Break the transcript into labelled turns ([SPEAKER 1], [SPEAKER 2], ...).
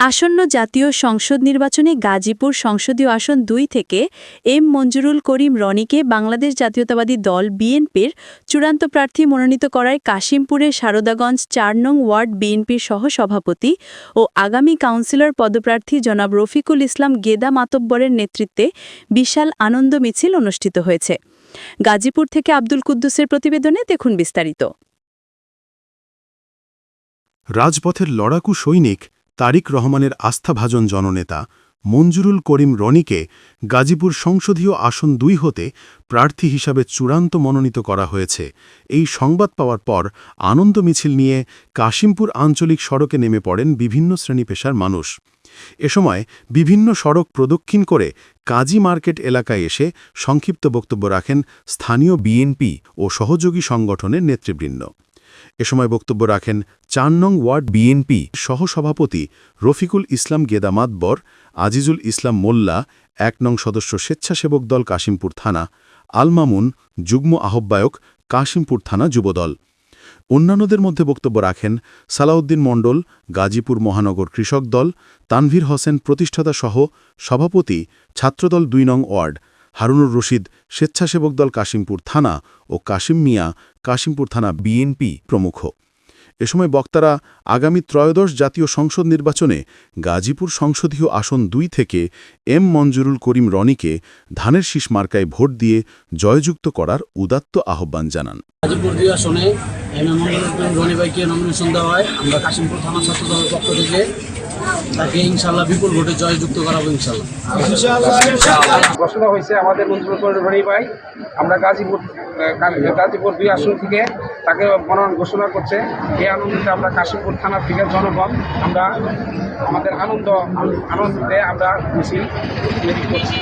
[SPEAKER 1] আসন্ন জাতীয় সংসদ নির্বাচনে গাজীপুর সংসদীয় আসন ২ থেকে এম মঞ্জুরুল করিম রনিকে বাংলাদেশ জাতীয়তাবাদী দল বিএনপির চূড়ান্ত প্রার্থী মনোনীত করায় কাশিমপুরের সারদাগঞ্জ ৪ নং ওয়ার্ড বিএনপির সহসভাপতি ও আগামী কাউন্সিলর পদপ্রার্থী জনাব রফিকুল ইসলাম গেদা মাতব্বরের নেতৃত্বে বিশাল আনন্দ মিছিল অনুষ্ঠিত হয়েছে। গাজীপুর থেকে আব্দুল কুদ্দুসের প্রতিবেদনে দেখুন বিস্তারিত।
[SPEAKER 2] রাজপথের লড়াকু সৈনিক তারিক রহমানের আস্থাভাজন জননেতা মঞ্জুরুল করিম রনিকে গাজীপুর সংসদীয় আসন ২ হতে প্রার্থী হিসাবে চূড়ান্ত মনোনীত করা হয়েছে। এই সংবাদ পাওয়ার পর আনন্দ মিছিল নিয়ে কাশিমপুর আঞ্চলিক সড়কে নেমে পড়েন বিভিন্ন শ্রেণী পেশার মানুষ। এ সময় বিভিন্ন সড়ক প্রদক্ষিণ করে কাজী মার্কেট এলাকায় এসে সংক্ষিপ্ত বক্তব্য রাখেন স্থানীয় বিএনপি ও সহযোগী সংগঠনের নেতৃবৃন্দ। এ সময় বক্তব্য রাখেন ৪ নং ওয়ার্ড বিএনপি সহসভাপতি রফিকুল ইসলাম গেদা মাতব্বর, আজিজুল ইসলাম মোল্লা, ১ নং সদস্য স্বেচ্ছাসেবক দল কাশিমপুর থানা, আল মামুন, যুগ্ম আহ্বায়ক কাশিমপুর থানা যুবদল। অন্যান্যদের মধ্যে বক্তব্য রাখেন সালাউদ্দিন মণ্ডল, গাজীপুর মহানগর কৃষক দল, তানভীর হোসেন প্রতিষ্ঠাতা সহ সভাপতি ছাত্রদল ২ নং ওয়ার্ড, হারুনুর রশিদ স্বেচ্ছাসেবক দল কাশিমপুর থানা ও কাশিম মিয়া কাশিমপুর থানা বিএনপি প্রমুখ। এ সময় বক্তারা আগামী ত্রয়োদশ জাতীয় সংসদ নির্বাচনে গাজীপুর সংসদীয় আসন ২ থেকে এম মঞ্জুরুল করিম রনিকে ধানের শীষ মার্কায় ভোট দিয়ে জয়যুক্ত করার উদাত্ত আহ্বান জানান।
[SPEAKER 3] গাজীপুর ২ আসনে এম মঞ্জুরুল করিম রনি ভাইকে নমিনেশন দেওয়া হয়। আমরা কাশিমপুর থানা ছাত্র দলের পক্ষ থেকে তাকে ইনশাআল্লাহ বিপুল ভোটে জয়যুক্ত করাবো ইনশাআল্লাহ।
[SPEAKER 4] ঘোষণা হয়েছে আমাদের মঞ্জুরুল করিম রনি ভাই। আমরা গাজীপুর ২ আসন থেকে তাকে মনোনয়ন ঘোষণা করছে। এই আনন্দে আমরা কাশিমপুর থানা থেকে জনগণ আমরা আমাদের আনন্দে আমরা মিছিল করছি।